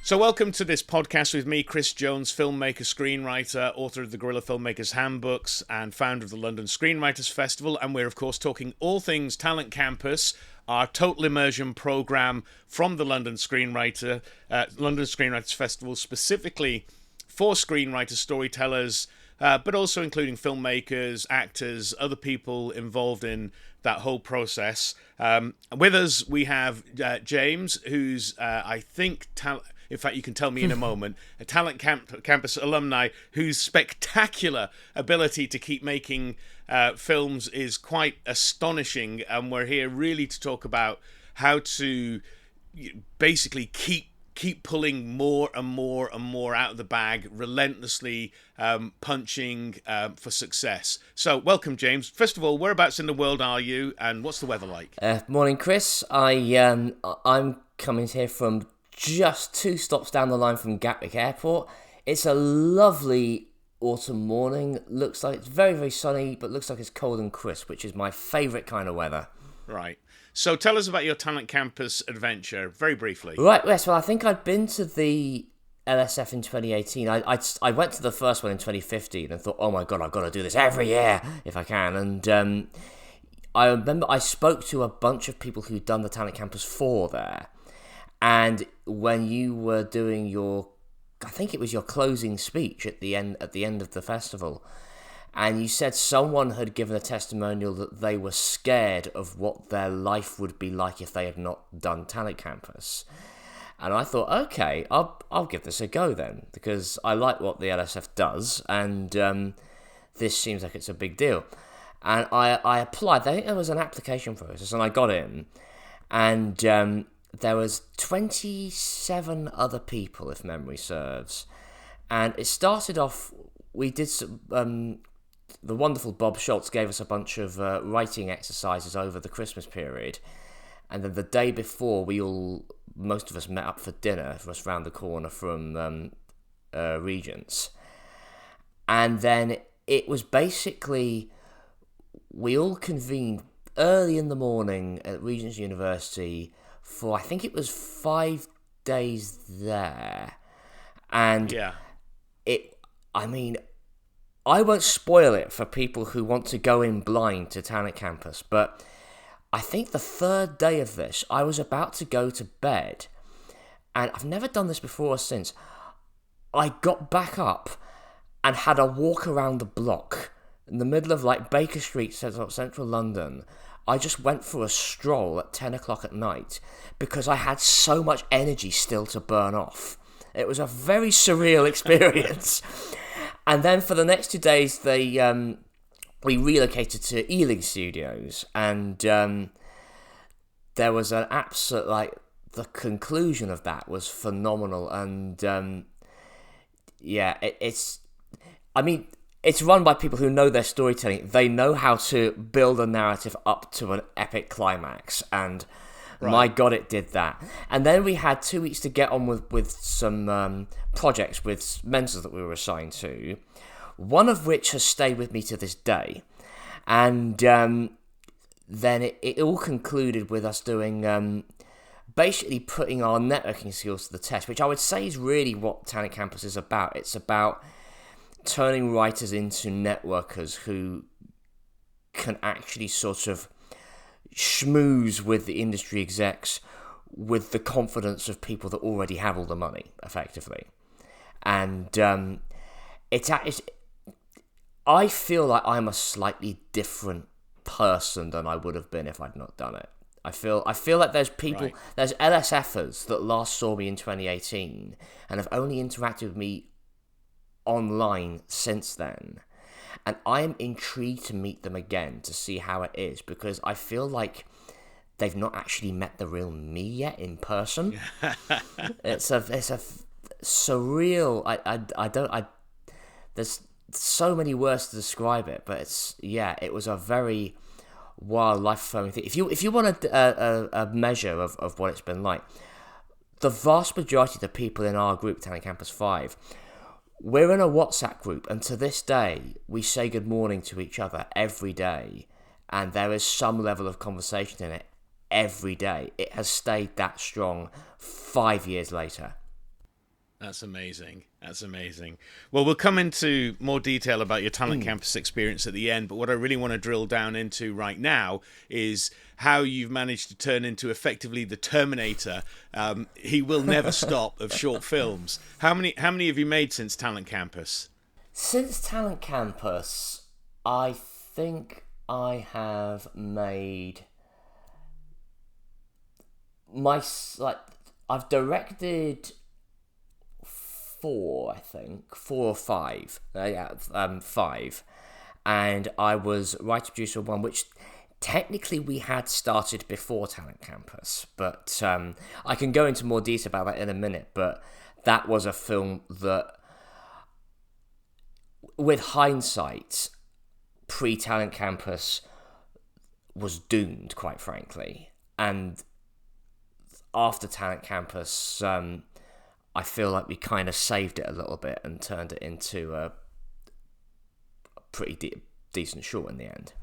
So welcome to this podcast with me, Chris Jones, filmmaker, screenwriter, author of the Guerrilla Filmmakers Handbooks and founder of the London Screenwriters Festival. And we're, of course, talking all things Talent Campus, our total immersion program from the London Screenwriters Festival, specifically for screenwriters, storytellers, but also including filmmakers, actors, other people involved in that whole process. With us, we have James, who's, I think, in fact, you can tell me in a moment, a Talent Campus alumni whose spectacular ability to keep making films is quite astonishing. And we're here really to talk about how to basically keep pulling more and more and more out of the bag, relentlessly punching for success. So, welcome, James. First of all, whereabouts in the world are you, and what's the weather like? Morning, Chris. I'm coming here from just 2 stops down the line from Gatwick Airport. It's a lovely autumn morning. Looks like it's very, very sunny, but looks like it's cold and crisp, which is my favourite kind of weather. Right. So tell us about your Talent Campus adventure, very briefly. Right, yes. Well, I think I'd been to the LSF in 2018. I went to the first one in 2015 and thought, oh my God, I've got to do this every year if I can. And I remember I spoke to a bunch of people who'd done the Talent Campus 4 there. And when you were doing I think it was your closing speech at the end of the festival, and you said someone had given a testimonial that they were scared of what their life would be like if they had not done Talent Campus. And I thought, okay, I'll give this a go then, because I like what the LSF does, and this seems like it's a big deal. And I applied. I think there was an application process, and I got in, and there was 27 other people, if memory serves. And it started off, we did some, the wonderful Bob Schultz gave us a bunch of writing exercises over the Christmas period. And then the day before, most of us met up for dinner. It was round the corner from Regent's. And then it was basically, we all convened early in the morning at Regent's University for, I think it was 5 days there. And I won't spoil it for people who want to go in blind to Talent Campus, but I think the 3rd day of this, I was about to go to bed, and I've never done this before or since. I got back up and had a walk around the block in the middle of Baker Street, central London. I just went for a stroll at 10 o'clock at night because I had so much energy still to burn off. It was a very surreal experience. And then for the next 2 days, we relocated to Ealing Studios, and there was an absolute, the conclusion of that was phenomenal. And it's run by people who know their storytelling. They know how to build a narrative up to an epic climax, and my God, it did that. And then we had 2 weeks to get on with some projects with mentors that we were assigned to, one of which has stayed with me to this day. And then it all concluded with us doing, basically putting our networking skills to the test, which I would say is really what Talent Campus is about. It's about turning writers into networkers who can actually sort of schmooze with the industry execs with the confidence of people that already have all the money, effectively. And I feel like I'm a slightly different person than I would have been if I'd not done it. I feel like there's people, there's LSFers that last saw me in 2018 and have only interacted with me online since then, and I am intrigued to meet them again to see how it is, because I feel like they've not actually met the real me yet in person. It's a surreal. There's so many words to describe it, but it was a very wild, life-affirming thing. If you want a measure of what it's been like, the vast majority of the people in our group, Talent Campus 5, we're in a WhatsApp group, and to this day, we say good morning to each other every day, and there is some level of conversation in it every day. It has stayed that strong 5 years later. That's amazing. That's amazing. Well, we'll come into more detail about your Talent Campus experience at the end, but what I really want to drill down into right now is how you've managed to turn into effectively the Terminator. He will never stop of short films. How many have you made since Talent Campus? Since Talent Campus, I think I have made I've directed four, I think, four or five. Five, and I was writer producer of one, which technically we had started before Talent Campus, but I can go into more detail about that in a minute. But that was a film that, with hindsight, pre-Talent Campus was doomed, quite frankly, and after Talent Campus, I feel like we kind of saved it a little bit and turned it into a pretty decent short in the end.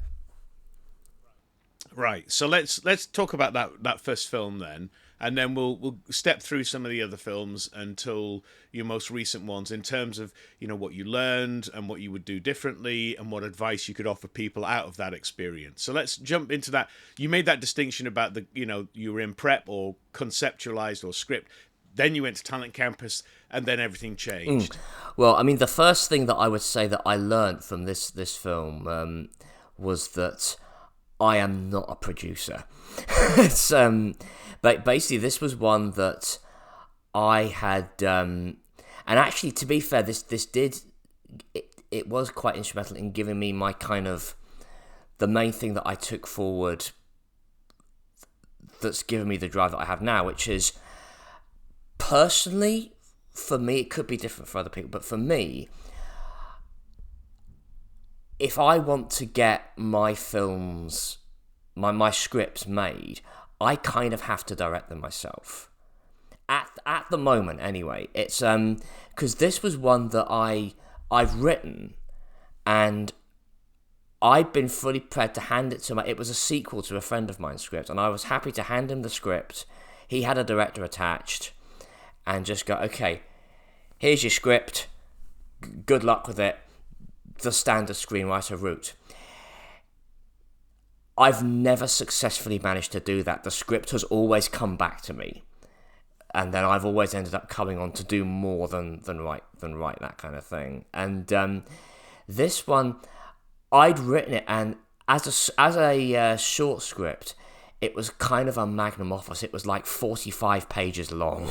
Right. So let's talk about that first film then, and then we'll step through some of the other films until your most recent ones, in terms of what you learned and what you would do differently and what advice you could offer people out of that experience. So let's jump into that. You made that distinction about you were in prep or conceptualized or script. Then you went to Talent Campus, and then everything changed. Well, I mean, the first thing that I would say that I learned from this film was that I am not a producer. It's but basically this was one that I had, and actually, to be fair, this did it was quite instrumental in giving me my kind of the main thing that I took forward. That's given me the drive that I have now, which is, personally, for me, it could be different for other people, but for me, if I want to get my films, my scripts made, I kind of have to direct them myself. At the moment, anyway. It's because this was one that I've written, and I'd been fully prepared to hand it to it was a sequel to a friend of mine's script, and I was happy to hand him the script. He had a director attached, and just go, okay, here's your script, good luck with it, the standard screenwriter route. I've never successfully managed to do that. The script has always come back to me, and then I've always ended up coming on to do more than write, that kind of thing. And this one, I'd written it, and as a short script, it was kind of a magnum opus. It was like 45 pages long.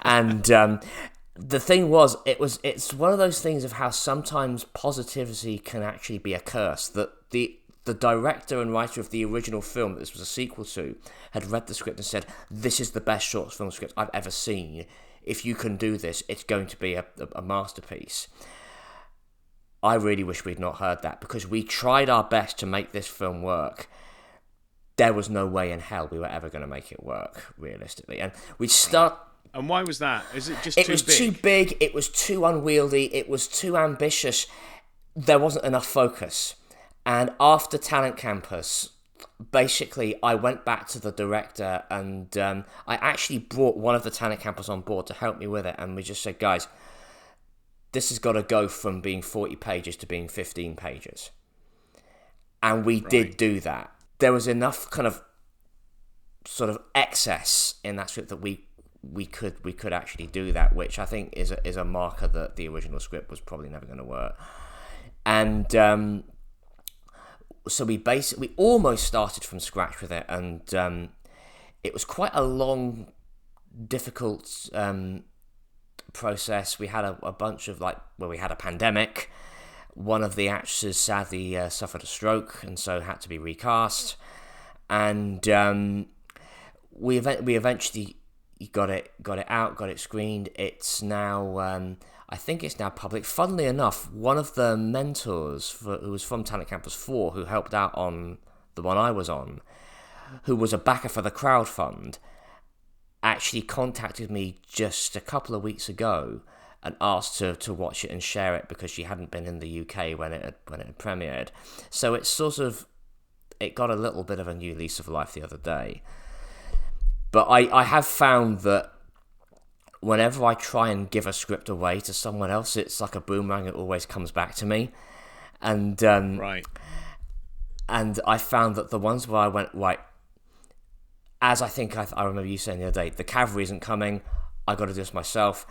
And the thing was, it's one of those things of how sometimes positivity can actually be a curse. That the director and writer of the original film that this was a sequel to had read the script and said, "This is the best short film script I've ever seen. If you can do this, it's going to be a masterpiece." I really wish we'd not heard that, because we tried our best to make this film work. There was no way in hell we were ever going to make it work, realistically. And we'd start... And why was that? Is it just too big? It was too big, it was too unwieldy, it was too ambitious. There wasn't enough focus. And after Talent Campus, basically, I went back to the director, and I actually brought one of the Talent Campus on board to help me with it, and we just said, guys, this has got to go from being 40 pages to being 15 pages. And we did do that. There was enough kind of sort of excess in that script that we could actually do that, which I think is a marker that the original script was probably never going to work. And so we almost started from scratch with it, and it was quite a long, difficult process. We had a bunch of we had a pandemic. One of the actors sadly suffered a stroke, and so had to be recast. And we eventually got it out, got it screened. It's now, I think it's now public. Funnily enough, one of the mentors who was from Talent Campus 4, who helped out on the one I was on, who was a backer for the crowdfund, actually contacted me just a couple of weeks ago and asked to watch it and share it, because she hadn't been in the UK when it had premiered. So it's sort of, it got a little bit of a new lease of life the other day. But I have found that whenever I try and give a script away to someone else, it's like a boomerang. It always comes back to me. And Right. and I found that the ones where I went, right, as I think I remember you saying the other day, the cavalry isn't coming, I got to do this myself.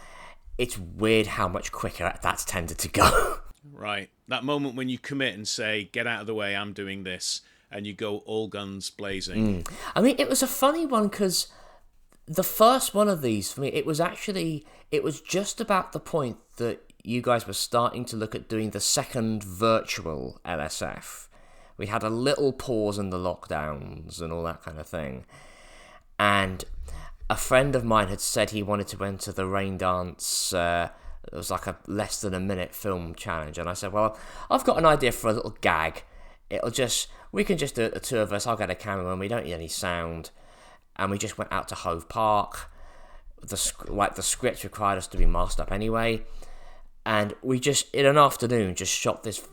It's weird how much quicker that's tended to go. Right. That moment when you commit and say, get out of the way, I'm doing this, and you go all guns blazing. I mean, it was a funny one because the first one of these, for me, it was just about the point that you guys were starting to look at doing the second virtual LSF. We had a little pause in the lockdowns and all that kind of thing. And a friend of mine had said he wanted to enter the rain dance. It was like a less than a minute film challenge. And I said, well, I've got an idea for a little gag. We can just do it, the two of us. I'll get a camera and we don't need any sound. And we just went out to Hove Park. The script required us to be masked up anyway. And we just, in an afternoon, just shot this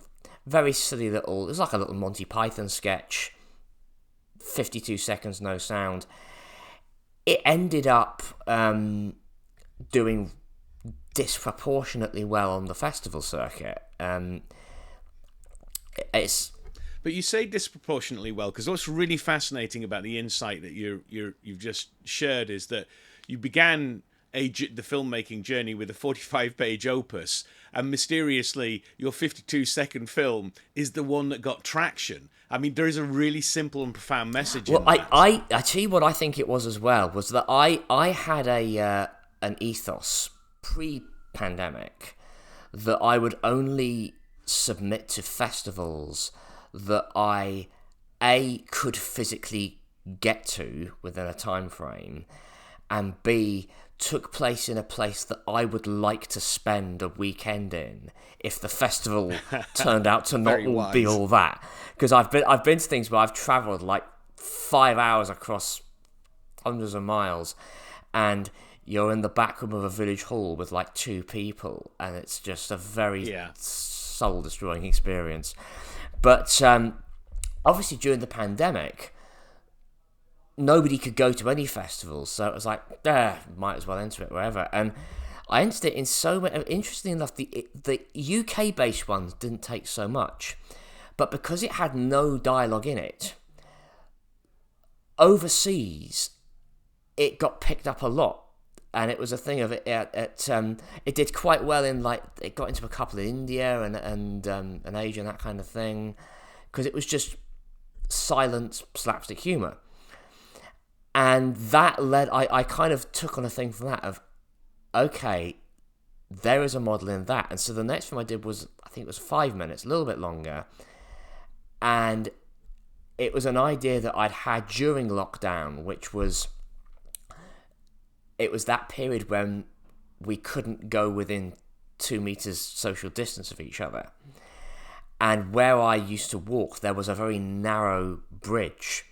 very silly it was like a little Monty Python sketch. 52 seconds, no sound. It ended up doing disproportionately well on the festival circuit. But you say disproportionately well, because what's really fascinating about the insight that you've just shared is that you began the filmmaking journey with a 45-page opus, and mysteriously your 52-second film is the one that got traction. I mean, there is a really simple and profound message in that. I tell you what I think it was as well, was that I had an ethos pre-pandemic that I would only submit to festivals that I could physically get to within a time frame, and B, took place in a place that I would like to spend a weekend in if the festival turned out to not be all that. Because I've been to things where I've travelled like 5 hours across hundreds of miles, and you're in the back room of a village hall with like 2 people, and it's just a very soul-destroying experience. But obviously during the pandemic, nobody could go to any festivals, so it was like, might as well enter it wherever. And I entered it in so many. Interestingly enough, the UK-based ones didn't take so much, but because it had no dialogue in it, overseas, it got picked up a lot. And it was a thing of it. It did quite well in, like, it got into a couple in India and Asia and that kind of thing, because it was just silent slapstick humour. And that led, I kind of took on a thing from that of, okay, there is a model in that. And so the next film I did was, I think it was 5 minutes, a little bit longer. And it was an idea that I'd had during lockdown, which was, it was that period when we couldn't go within 2 meters social distance of each other. And where I used to walk, there was a very narrow bridge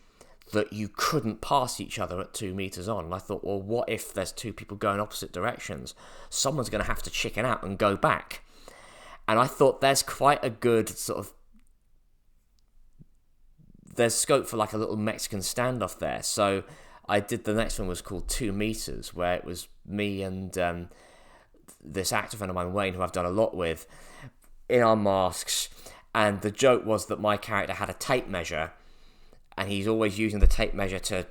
that you couldn't pass each other at 2 meters on. And I thought, well, what if there's 2 people going opposite directions? Someone's going to have to chicken out and go back. And I thought there's quite a good sort of, there's scope for like a little Mexican standoff there. So I did, the next one was called 2 meters, where it was me and this actor friend of mine, Wayne, who I've done a lot with, in our masks. And the joke was that my character had a tape measure, and he's always using the tape measure to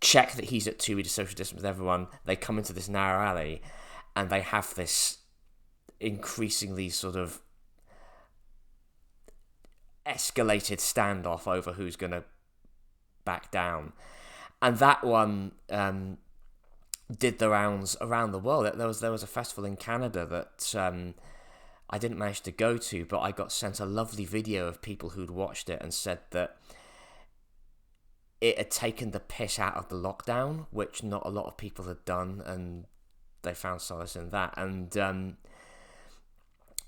check that he's at 2 meters social distance with everyone. They come into this narrow alley, and they have this increasingly sort of escalated standoff over who's going to back down. And that one did the rounds around the world. There was a festival in Canada that I didn't manage to go to, but I got sent a lovely video of people who'd watched it and said that it had taken the piss out of the lockdown, which not a lot of people had done, and they found solace in that. And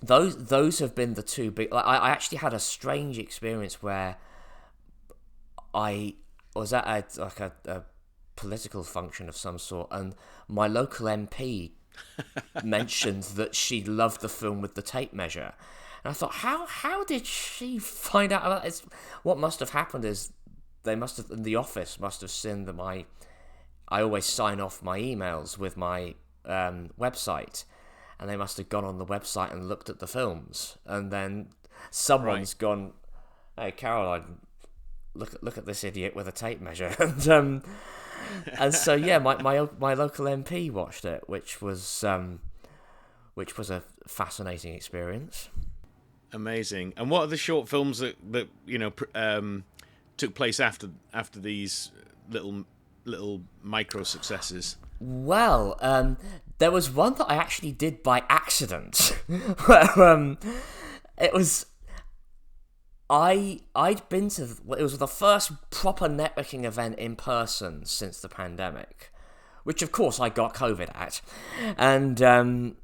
those have been the two big. I actually had a strange experience where I was at a political function of some sort, and my local MP mentioned that she loved the film with the tape measure, and I thought, how did she find out about this? What must have happened is they must have, in the office, must have seen that I always sign off my emails with my website, and they must have gone on the website and looked at the films, and then someone's gone, "Hey, Caroline, look at this idiot with a tape measure," and so yeah, my local MP watched it, which was a fascinating experience. Amazing. And what are the short films that took place after these little micro successes? Well, there was one that I actually did by accident. Where, it was I'd been to, it was the first proper networking event in person since the pandemic, which of course I got COVID at, and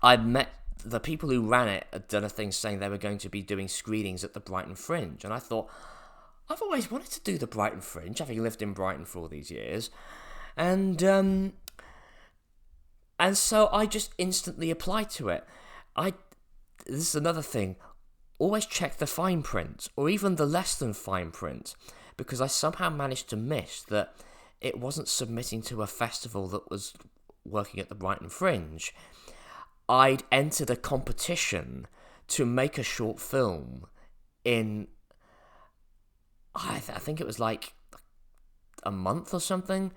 I'd met the people who ran it. Had done a thing saying they were going to be doing screenings at the Brighton Fringe, and I thought, I've always wanted to do the Brighton Fringe, having lived in Brighton for all these years. And so I just instantly applied to it. This is another thing. Always check the fine print, or even the less than fine print, because I somehow managed to miss that it wasn't submitting to a festival that was working at the Brighton Fringe. I'd entered a competition to make a short film in, I think it was like a month or something,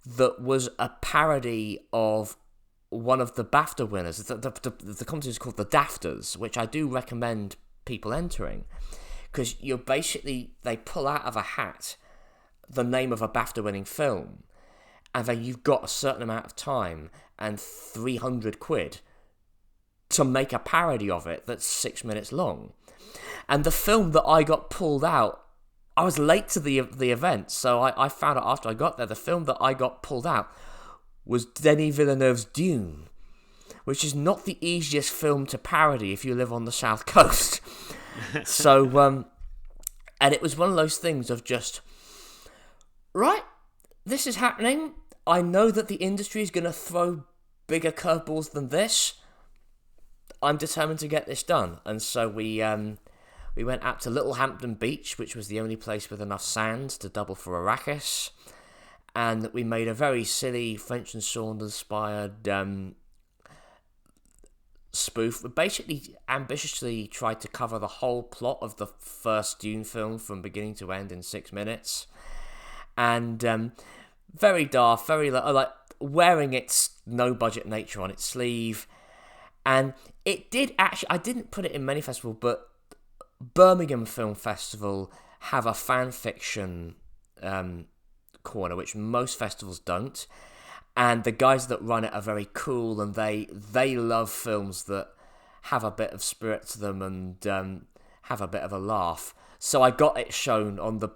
that was a parody of one of the BAFTA winners. The competition is called the Dafters, which I do recommend people entering, because they pull out of a hat the name of a BAFTA winning film, and then you've got a certain amount of time and 300 quid to make a parody of it that's 6 minutes long. And the film that I got pulled out, I was late to the event, so I found out after I got there, the film that I got pulled out was Denis Villeneuve's Dune, which is not the easiest film to parody if you live on the South Coast. So, and it was one of those things of just, right, this is happening. I know that the industry is going to throw bigger curveballs than this. I'm determined to get this done. And so we went out to Littlehampton Beach, which was the only place with enough sand to double for Arrakis. And we made a very silly French and Saunders-inspired spoof. We basically ambitiously tried to cover the whole plot of the first Dune film from beginning to end in 6 minutes. And very daft, very like wearing its no-budget nature on its sleeve. And it did actually, I didn't put it in many festivals, but Birmingham Film Festival have a fan fiction corner, which most festivals don't. And the guys that run it are very cool, and they love films that have a bit of spirit to them and have a bit of a laugh. So I got it shown on the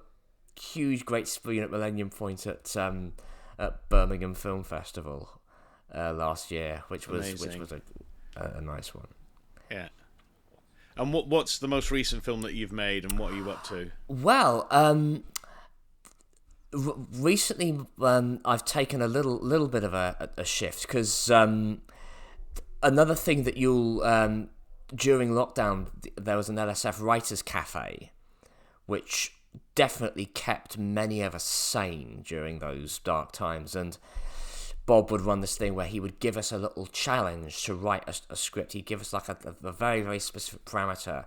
huge great screen at Millennium Point at Birmingham Film Festival last year, which was a nice one. Yeah. And what's the most recent film that you've made, and what are you up to? Well, recently I've taken a little bit of a shift, because another thing that you'll during lockdown, there was an LSF Writers Cafe, which definitely kept many of us sane during those dark times. And Bob would run this thing where he would give us a little challenge to write a script. He'd give us like a very, very specific parameter,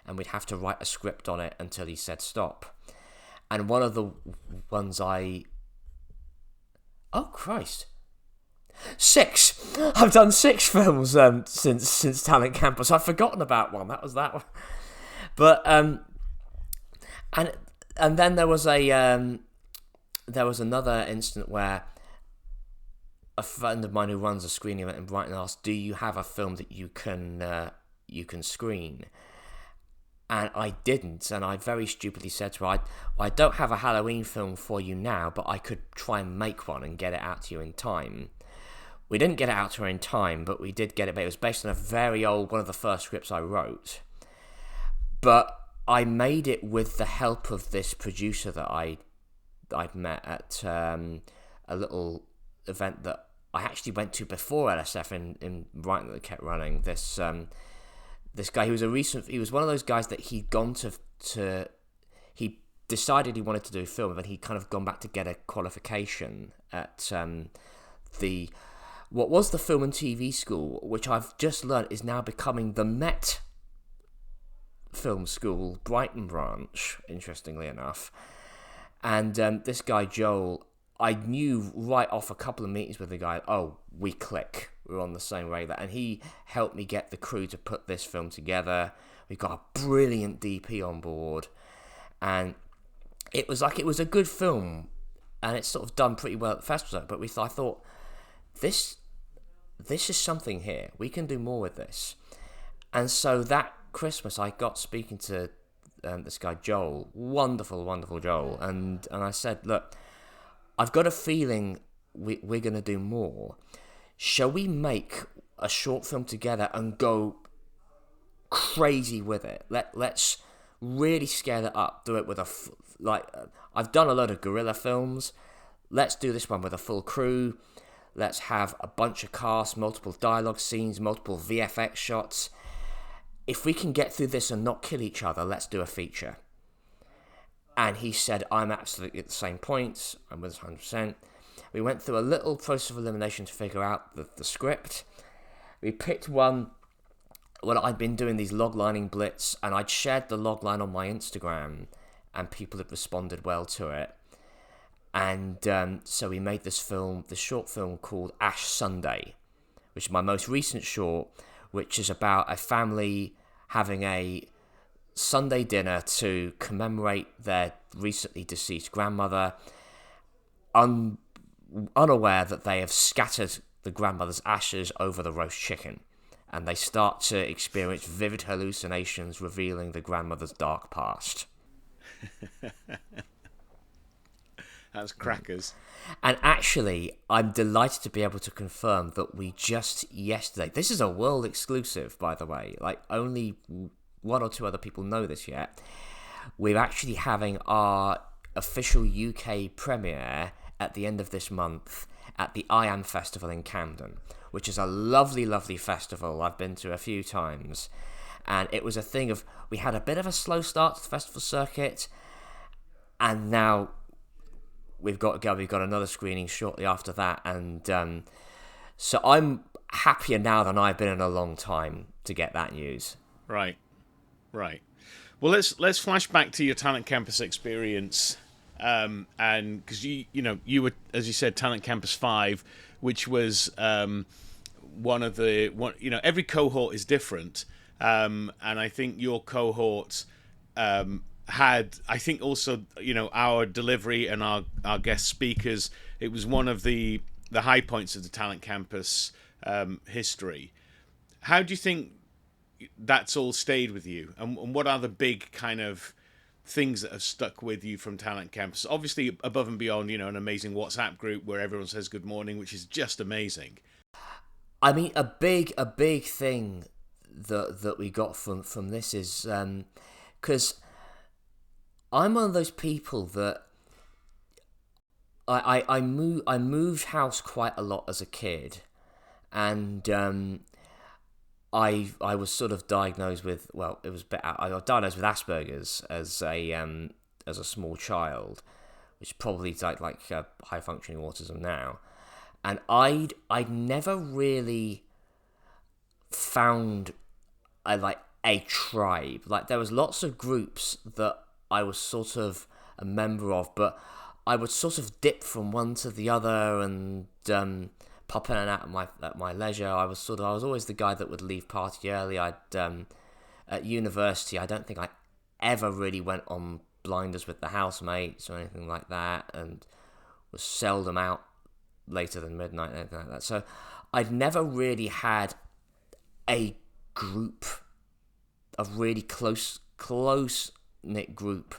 and we'd have to write a script on it until he said stop. And one of the ones oh Christ, 6! I've done 6 films since Talent Campus. I've forgotten about one. That was that one. But and then there was another instant where a friend of mine who runs a screening event in Brighton asked, "Do you have a film that you can screen?" And I didn't, and I very stupidly said to her, I don't have a Halloween film for you now, but I could try and make one and get it out to you in time. We didn't get it out to her in time, but we did get it. But it was based on a very old, one of the first scripts I wrote. But I made it with the help of this producer that I'd met at a little event that I actually went to before LSF in Brighton that kept running. This guy, he was one of those guys that he'd gone to he decided he wanted to do film, but he'd kind of gone back to get a qualification at what was the film and TV school, which I've just learned is now becoming the Met Film School, Brighton branch, interestingly enough. And this guy, Joel, I knew right off a couple of meetings with the guy, oh, we click. We're on the same wavelength. And he helped me get the crew to put this film together. We got a brilliant DP on board. And it was a good film. And it's sort of done pretty well at the festival. But I thought, this is something here. We can do more with this. And so that Christmas, I got speaking to this guy, Joel. Wonderful, wonderful Joel. And I said, look, I've got a feeling we're going to do more. Shall we make a short film together and go crazy with it? Let's really scale it up. Do it with I've done a load of guerrilla films. Let's do this one with a full crew. Let's have a bunch of cast, multiple dialogue scenes, multiple VFX shots. If we can get through this and not kill each other, let's do a feature. And he said, I'm absolutely at the same points. I'm with 100%. We went through a little process of elimination to figure out the script. We picked one. Well, I'd been doing these loglining blitz, and I'd shared the logline on my Instagram, and people had responded well to it. And so we made this short film called Ash Sunday, which is my most recent short, which is about a family having a Sunday dinner to commemorate their recently deceased grandmother, unaware that they have scattered the grandmother's ashes over the roast chicken, and they start to experience vivid hallucinations revealing the grandmother's dark past. That's crackers. And actually, I'm delighted to be able to confirm that we just yesterday, this is a world exclusive, by the way, like only one or two other people know this yet. We're actually having our official UK premiere at the end of this month at the I Am Festival in Camden, which is a lovely, lovely festival I've been to a few times. And it was a thing of, we had a bit of a slow start to the festival circuit, and now we've got to go. We've got another screening shortly after that, and so I'm happier now than I've been in a long time to get that news. Right. Well, let's flash back to your Talent Campus experience, and because you were, as you said, Talent Campus 5, which was every cohort is different, and I think your cohort had, I think also, our delivery and our guest speakers, it was one of the high points of the Talent Campus history. How do you think that's all stayed with you, and what are the big kind of things that have stuck with you from Talent Campus? Obviously, above and beyond, an amazing WhatsApp group where everyone says good morning, which is just amazing. I mean, a big thing that we got from this is because I'm one of those people that I moved house quite a lot as a kid, and I was sort of diagnosed with, I was diagnosed with Asperger's as a small child, which is probably like high functioning autism now, and I'd never really found a tribe. Like, there was lots of groups that I was sort of a member of, but I would sort of dip from one to the other and pop in and out at my leisure. I was always the guy that would leave party early. At university, I don't think I ever really went on blinders with the housemates or anything like that, and was seldom out later than midnight, anything like that. So I'd never really had a group, a really close-knit group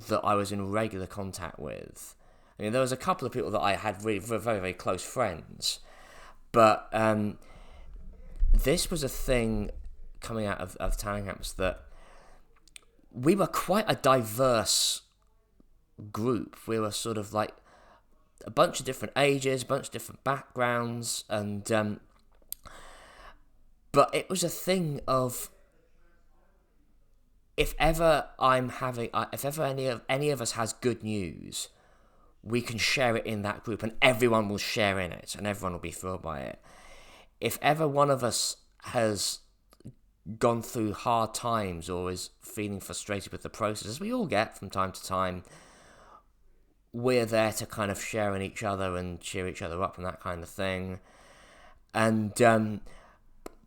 that I was in regular contact with. I mean, there was a couple of people that I had really very, very close friends, but this was a thing coming out of Talent Campus that we were quite a diverse group. We were sort of like a bunch of different ages, a bunch of different backgrounds, and but it was a thing of, if ever any of us has good news, we can share it in that group and everyone will share in it and everyone will be thrilled by it. If ever one of us has gone through hard times or is feeling frustrated with the process, as we all get from time to time, we're there to kind of share in each other and cheer each other up and that kind of thing. And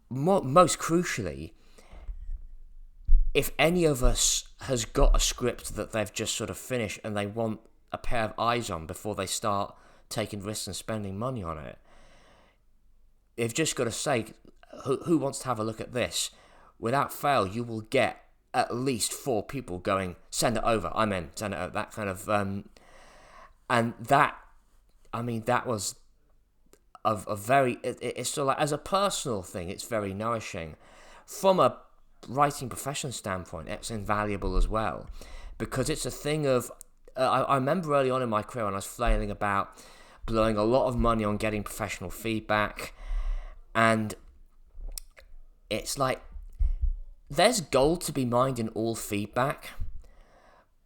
most crucially, if any of us has got a script that they've just sort of finished and they want a pair of eyes on before they start taking risks and spending money on it, they've just got to say, who wants to have a look at this? Without fail, you will get at least 4 people going, send it over, I'm in, send it over, that kind of... and that, I mean, that was a very... It's sort of like, as a personal thing, it's very nourishing. From a writing profession standpoint, it's invaluable as well. Because it's a thing of... I remember early on in my career when I was flailing about, blowing a lot of money on getting professional feedback, and it's like, there's gold to be mined in all feedback,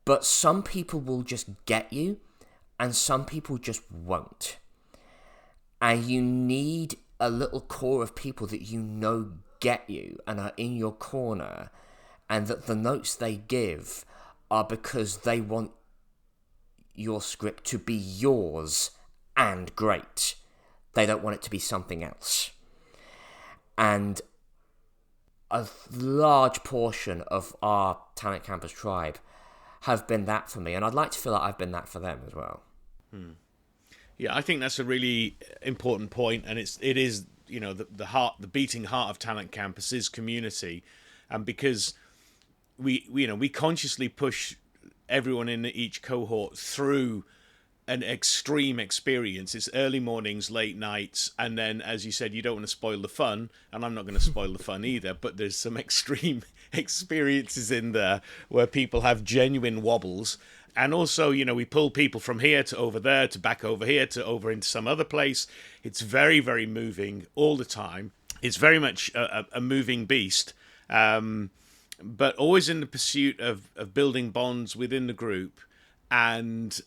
but some people will just get you, and some people just won't. And you need a little core of people that you know get you and are in your corner, and that the notes they give are because they want your script to be yours and great. They don't want it to be something else. And a large portion of our Talent Campus tribe have been that for me, and I'd like to feel like I've been that for them as well. Yeah, I think that's a really important point, and it is the beating heart of Talent Campus is community, and because we consciously push everyone in each cohort through an extreme experience. It's early mornings, late nights, and then, as you said, you don't want to spoil the fun, and I'm not going to spoil the fun either, but there's some extreme experiences in there where people have genuine wobbles. And also, we pull people from here to over there to back over here to over into some other place. It's very, very moving all the time. It's very much a moving beast, but always in the pursuit of building bonds within the group, and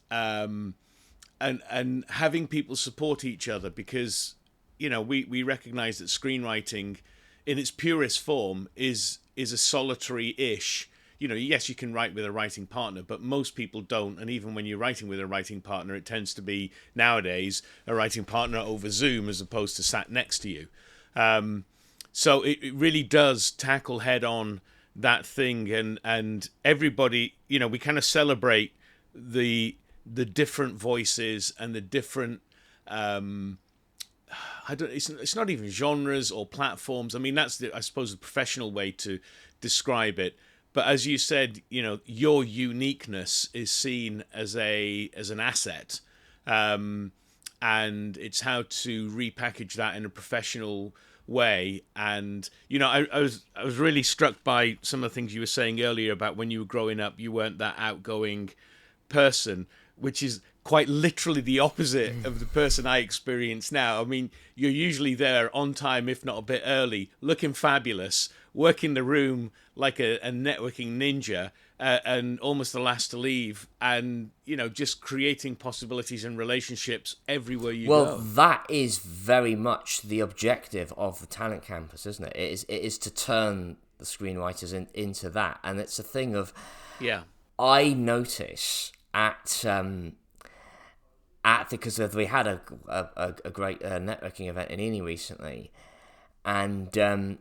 having people support each other, because we recognize that screenwriting in its purest form is a solitary-ish. Yes, you can write with a writing partner, but most people don't. And even when you're writing with a writing partner, it tends to be nowadays a writing partner over Zoom as opposed to sat next to you. So it really does tackle head on that thing, and everybody, we kind of celebrate the different voices and the different it's not even genres or platforms. I mean, that's I suppose the professional way to describe it. But as you said, your uniqueness is seen as an asset, and it's how to repackage that in a professional way. And I was really struck by some of the things you were saying earlier about when you were growing up, you weren't that outgoing person, which is quite literally the opposite of the person I experience now. I mean, you're usually there on time, if not a bit early, looking fabulous, working the room like a networking ninja, and almost the last to leave, and just creating possibilities and relationships everywhere you go. Well, that is very much the objective of the Talent Campus, isn't it? It is to turn the screenwriters into that, and it's a thing of, I notice because we had a great networking event in Ely recently, and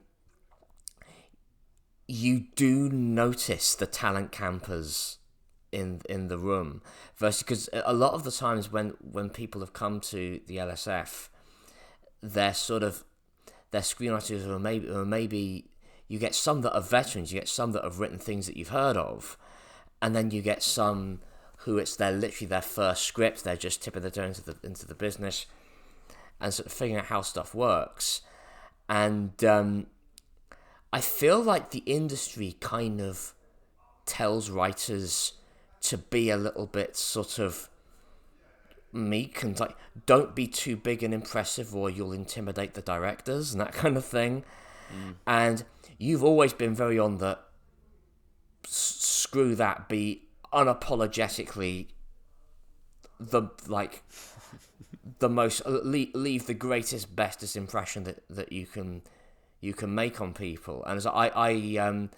you do notice the talent campers in the room, versus, because a lot of the times when people have come to the LSF, they're screenwriters, or maybe you get some that are veterans, you get some that have written things that you've heard of, and then you get some who it's literally their first script, they're just tipping their toe into the business and sort of figuring out how stuff works. And I feel like the industry kind of tells writers to be a little bit sort of meek and like, don't be too big and impressive or you'll intimidate the directors and that kind of thing. And you've always been very on the screw that, be unapologetically the like the most leave the greatest bestest impression that you can make on people. And as I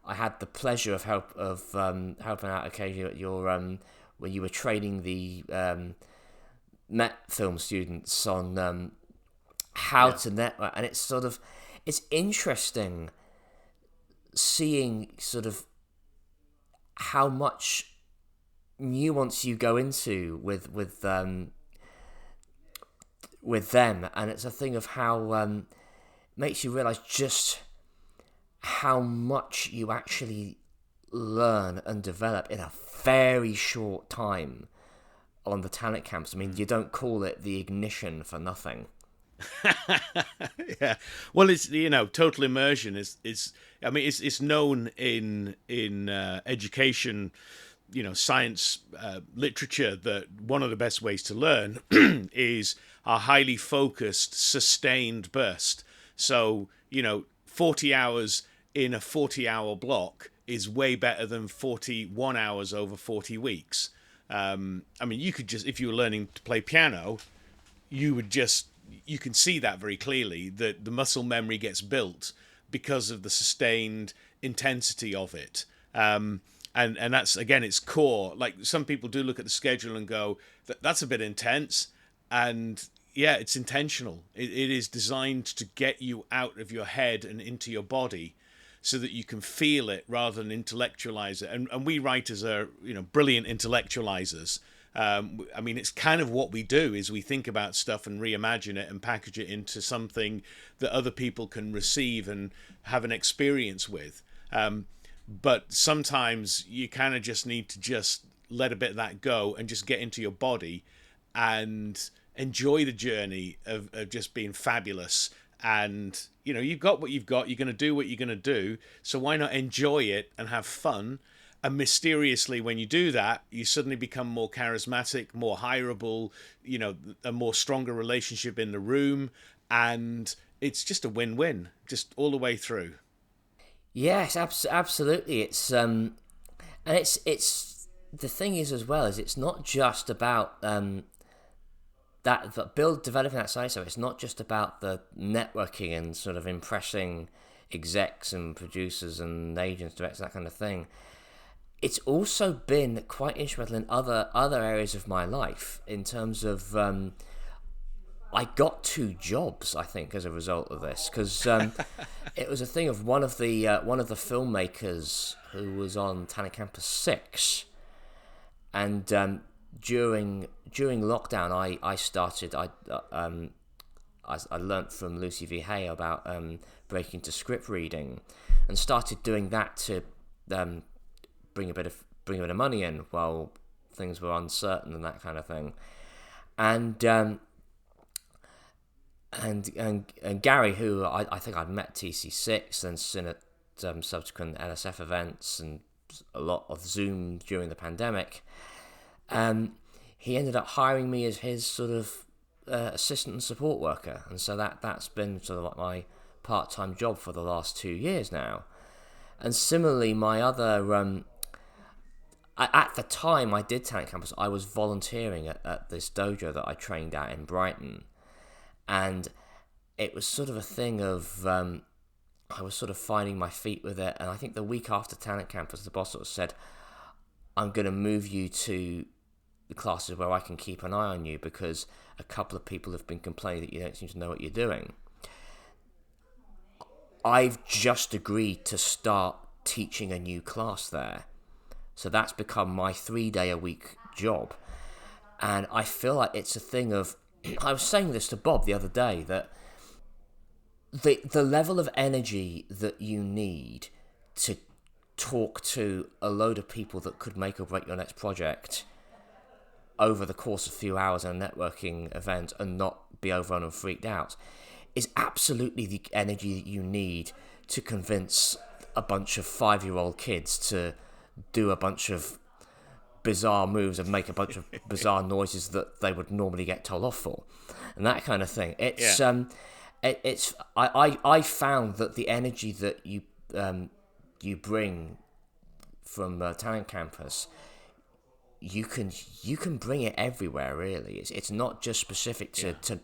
had the pleasure of helping out occasionally at your when you were training the Met film students on how to network, and it's interesting seeing sort of how much nuance you go into with them, and it's a thing of how makes you realize just how much you actually learn and develop in a very short time on the talent camps. I mean, you don't call it the ignition for nothing. Yeah, well, it's total immersion is I mean it's known in education, science literature, that one of the best ways to learn is a highly focused, sustained burst. So 40 hours in a 40-hour block is way better than 41 hours over 40 weeks. I mean, you could just, if you were learning to play piano, you can see that very clearly, that the muscle memory gets built because of the sustained intensity of it. And that's, again, it's core. Like, some people do look at the schedule and go, that's a bit intense. And yeah, it's intentional. It is designed to get you out of your head and into your body so that you can feel it rather than intellectualize it. And we writers are, brilliant intellectualizers. I mean, it's kind of what we do, is we think about stuff and reimagine it and package it into something that other people can receive and have an experience with. But sometimes you kind of just need to just let a bit of that go and just get into your body and enjoy the journey of just being fabulous. And you've got what you've got, you're going to do what you're going to do, so why not enjoy it and have fun? And mysteriously, when you do that, you suddenly become more charismatic, more hireable, a more stronger relationship in the room, and it's just a win-win, just all the way through. Yes, absolutely. And it's the thing is as well, is it's not just about developing that side. So it's not just about the networking and sort of impressing execs and producers and agents, directors, that kind of thing. It's also been quite instrumental in other areas of my life, in terms of I got 2 jobs, I think, as a result of this, because it was a thing of one of the filmmakers who was on Talent Campus 6, and during lockdown, I learnt from Lucy V. Hay about breaking to script reading, and started doing that to bring a bit of money in while things were uncertain and that kind of thing. And Gary, who I think I'd met TC6 and seen at subsequent LSF events and a lot of Zoom during the pandemic, he ended up hiring me as his sort of assistant and support worker, and so that's been sort of like my part-time job for the last 2 years now. And similarly, my other at the time I did Talent Campus, I was volunteering at this dojo that I trained at in Brighton, and it was sort of a thing of I was sort of finding my feet with it. And I think the week after Talent Campus, the boss sort of said, "I'm going to move you to the classes where I can keep an eye on you, because a couple of people have been complaining that you don't seem to know what you're doing." I've just agreed to start teaching a new class there. So that's become my 3-day-a-week job. And I feel like it's a thing of, I was saying this to Bob the other day, that the level of energy that you need to talk to a load of people that could make or break your next project over the course of a few hours in a networking event and not be overrun and freaked out is absolutely the energy that you need to convince a bunch of 5-year-old kids to do a bunch of bizarre moves and make a bunch of bizarre noises that they would normally get told off for, and that kind of thing. It's I found that the energy that you bring from Talent Campus you can bring it everywhere. Really, it's not just specific to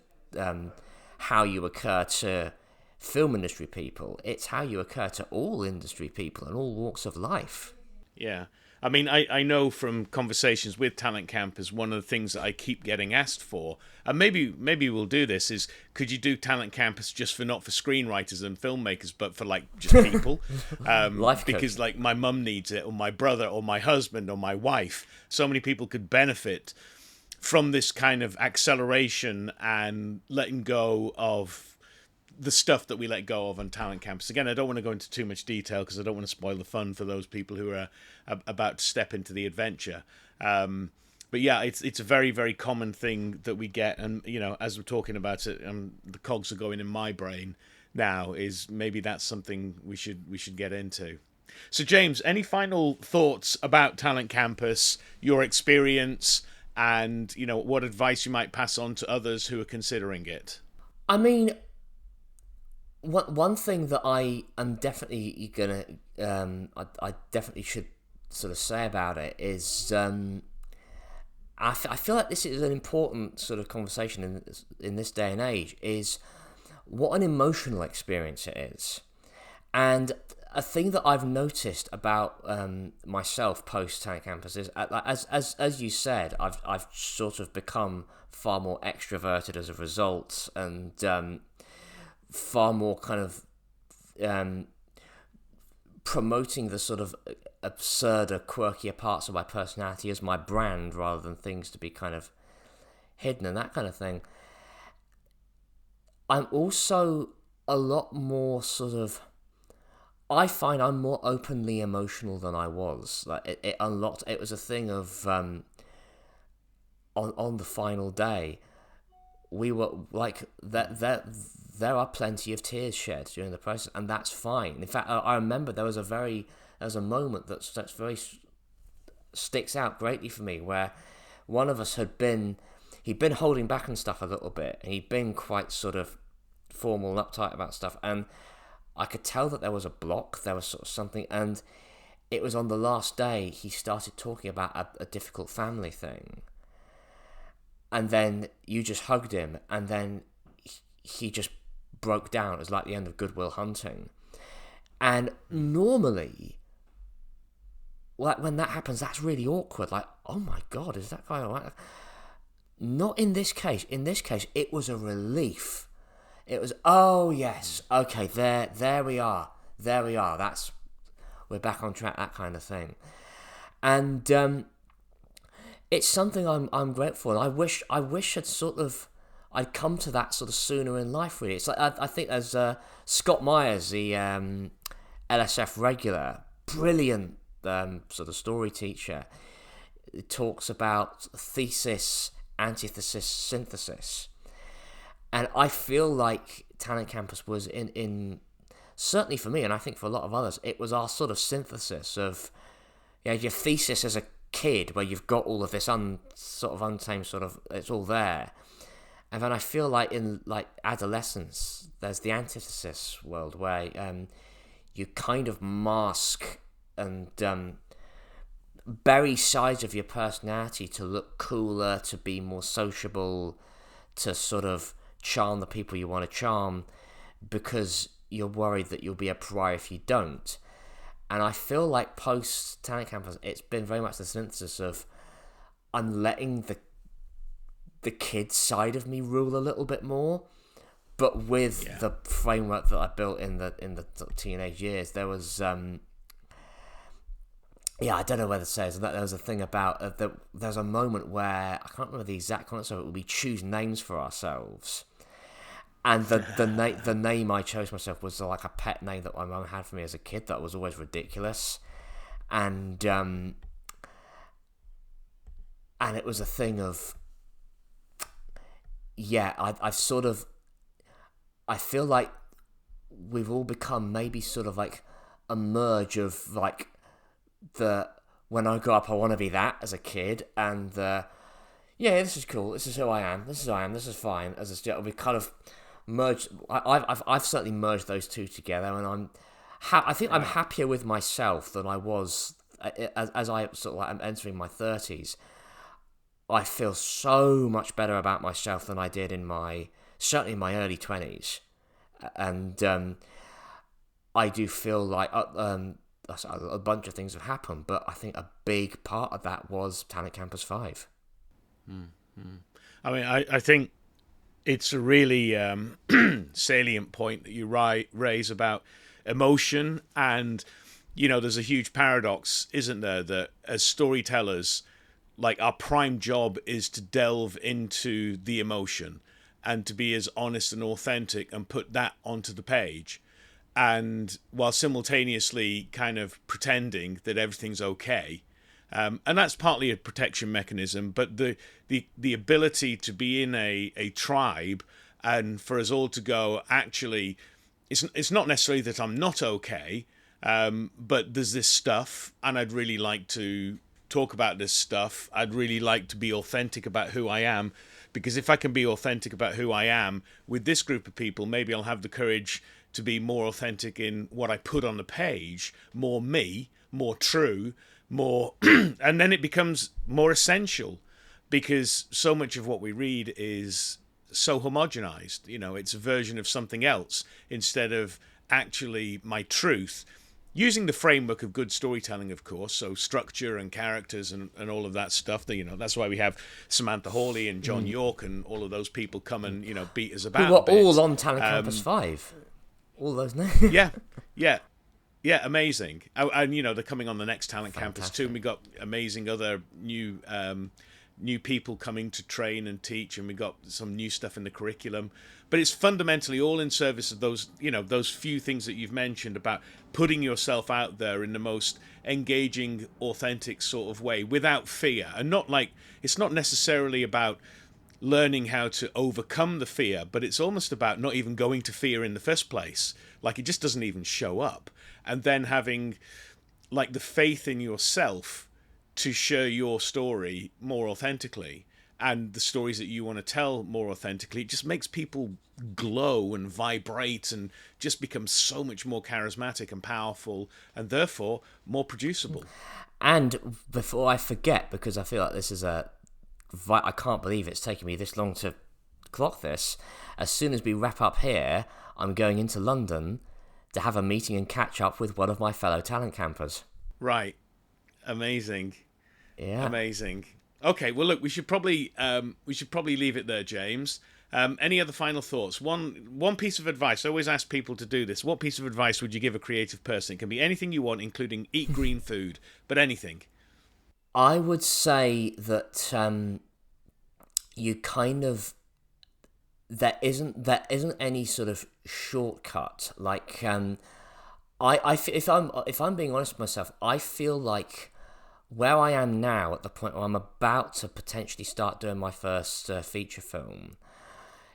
how you occur to film industry people. It's how you occur to all industry people and all walks of life. Yeah. I mean, I know from conversations with Talent Campers, one of the things that I keep getting asked for, and maybe we'll do this, is could you do Talent Campus just for not for screenwriters and filmmakers, but for like just people? Life coach. Because like my mum needs it, or my brother, or my husband, or my wife. So many people could benefit from this kind of acceleration and letting go of the stuff that we let go of on Talent Campus. Again, I don't want to go into too much detail because I don't want to spoil the fun for those people who are about to step into the adventure. But yeah, it's a very, very common thing that we get. And, you know, as we're talking about it, the cogs are going in my brain now, is maybe that's something we should get into. So, James, any final thoughts about Talent Campus, your experience, and, you know, what advice you might pass on to others who are considering it? I mean, one thing that I am definitely gonna, I definitely should sort of say about it is, I feel like this is an important sort of conversation in this day and age, is what an emotional experience it is. And a thing that I've noticed about myself post Talent Campus is, as you said, I've sort of become far more extroverted as a result, and far more kind of promoting the sort of absurder, quirkier parts of my personality as my brand, rather than things to be kind of hidden and that kind of thing. I'm also a lot more sort of, I find I'm more openly emotional than I was. Like it unlocked. It was a thing of on the final day, we were like that. There are plenty of tears shed during the process, and that's fine. In fact, I remember there was a moment that's very sticks out greatly for me, where one of us he'd been holding back and stuff a little bit, and he'd been quite sort of formal and uptight about stuff, and I could tell that there was a block, there was sort of something, and it was on the last day he started talking about a difficult family thing, and then you just hugged him, and then he just broke down. It was like the end of Good Will Hunting. And normally, like when that happens, that's really awkward. Like, oh my God, is that guy all right? Not in this case. In this case, it was a relief. It was, oh yes, okay, there we are. We're back on track, that kind of thing. And it's something I'm grateful for. And I wish I'd come to that sort of sooner in life, really. It's like, I think there's Scott Myers, the LSF regular, brilliant sort of story teacher. It talks about thesis, antithesis, synthesis. And I feel like Talent Campus was in certainly for me, and I think for a lot of others, it was our sort of synthesis of, you know, your thesis as a kid, where you've got all of this untamed sort of, it's all there. And then I feel like in like adolescence, there's the antithesis world, where you kind of mask and bury sides of your personality to look cooler, to be more sociable, to sort of charm the people you want to charm, because you're worried that you'll be a pariah if you don't. And I feel like post Talent Campus, it's been very much the synthesis of, I'm letting the kid side of me rule a little bit more, but with the framework that I built in the teenage years. There was I don't know whether to say it. There was a thing about there's a moment where I can't remember the exact context of it. We choose names for ourselves, and the name I chose myself was like a pet name that my mum had for me as a kid that was always ridiculous, and it was a thing of, I feel like we've all become maybe sort of like a merge of like when I grow up I want to be that as a kid, and this is cool, this is who I am, this is fine as a, we kind of merged. I've certainly merged those two together, and I think I'm happier with myself than I was as I sort of like I'm entering my 30s, I feel so much better about myself than I did certainly in my early 20s. And I do feel like a bunch of things have happened, but I think a big part of that was Talent Campus 5. I mean, I think it's a really salient point that you raise about emotion. And, there's a huge paradox, isn't there, that as storytellers, like, our prime job is to delve into the emotion and to be as honest and authentic and put that onto the page. And while simultaneously kind of pretending that everything's okay. And that's partly a protection mechanism, but the ability to be in a tribe and for us all to go, actually, it's not necessarily that I'm not okay, but there's this stuff, and I'd really like to talk about this stuff. I'd really like to be authentic about who I am, because if I can be authentic about who I am with this group of people, maybe I'll have the courage to be more authentic in what I put on the page, more me, more true, more, and then it becomes more essential, because so much of what we read is so homogenized. It's a version of something else instead of actually my truth, using the framework of good storytelling, of course, so structure and characters and all of that stuff. That's why we have Samantha Hawley and John York and all of those people come and beat us about. Who were all on Talent Campus 5. All those names. Yeah, amazing. And they're coming on the next Talent Campus too. And we got amazing other new people coming to train and teach, and we got some new stuff in the curriculum. But it's fundamentally all in service of those few things that you've mentioned about putting yourself out there in the most engaging, authentic sort of way without fear. And it's not necessarily about learning how to overcome the fear, but it's almost about not even going to fear in the first place. Like, it just doesn't even show up. And then having like the faith in yourself to share your story more authentically, and the stories that you want to tell more authentically. It just makes people glow and vibrate and just become so much more charismatic and powerful, and therefore more producible. And before I forget, because I feel like this is I can't believe it's taken me this long to clock this. As soon as we wrap up here, I'm going into London to have a meeting and catch up with one of my fellow talent campers. Right. Amazing. Yeah. Amazing. Okay, well, look, we should probably leave it there, James. Any other final thoughts? One piece of advice. I always ask people to do this. What piece of advice would you give a creative person? It can be anything you want, including eat green food, but anything. I would say that you kind of there isn't any sort of shortcut. Like if I'm being honest with myself, I feel like where I am now, at the point where I'm about to potentially start doing my first feature film,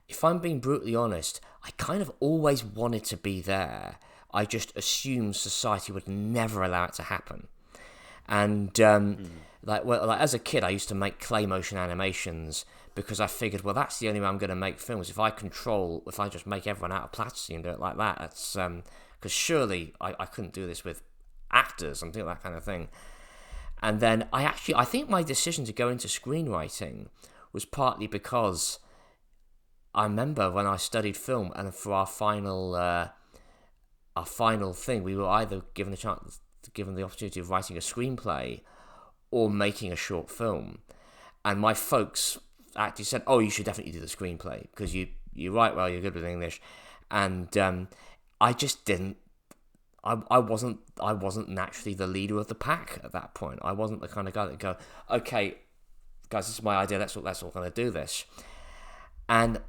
if I'm being brutally honest, I kind of always wanted to be there. I just assumed society would never allow it to happen. And as a kid, I used to make clay motion animations because I figured, well, that's the only way I'm going to make films. If I just make everyone out of plasticine and do it like that, that's because surely I couldn't do this with actors and do that kind of thing. And then I think my decision to go into screenwriting was partly because I remember when I studied film, and for our final thing, we were either given the opportunity of writing a screenplay or making a short film. And my folks actually said, "Oh, you should definitely do the screenplay because you write well, you're good with English." And I just didn't. I wasn't naturally the leader of the pack at that point. I wasn't the kind of guy that go, "Okay, guys, this is my idea. Let's all going to do this." And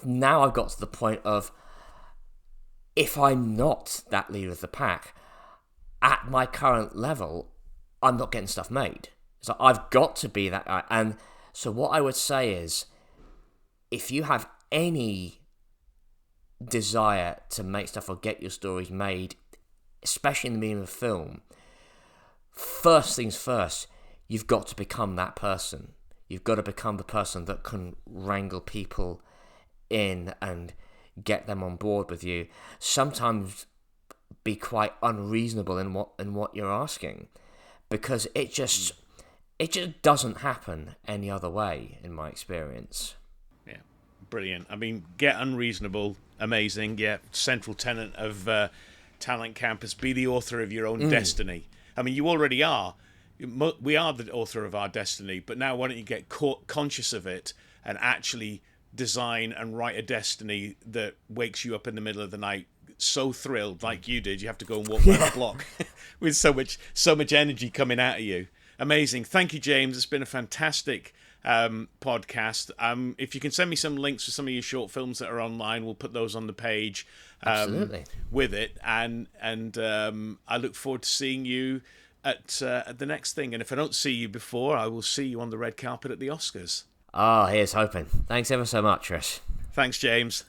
now I've got to the point of, if I'm not that leader of the pack at my current level, I'm not getting stuff made. So I've got to be that guy. And so what I would say is, if you have any desire to make stuff or get your stories made, especially in the medium of film, first things first, you've got to become that person. You've got to become the person that can wrangle people in and get them on board with you. Sometimes be quite unreasonable in what you're asking, because it just doesn't happen any other way in my experience. Yeah, brilliant. I mean, get unreasonable, amazing. Yeah, central tenet of Talent Campus: be the author of your own destiny. I mean, you already are. We are the author of our destiny, but now why don't you get conscious of it and actually design and write a destiny that wakes you up in the middle of the night so thrilled, like you did. You have to go and walk around the block with so much energy coming out of you. Amazing. Thank you, James. It's been a fantastic podcast. If you can send me some links for some of your short films that are online, we'll put those on the page Absolutely. with it. And I look forward to seeing you at the next thing. And if I don't see you before, I will see you on the red carpet at the Oscars. Oh, here's hoping. Thanks ever so much, Trish. Thanks, James.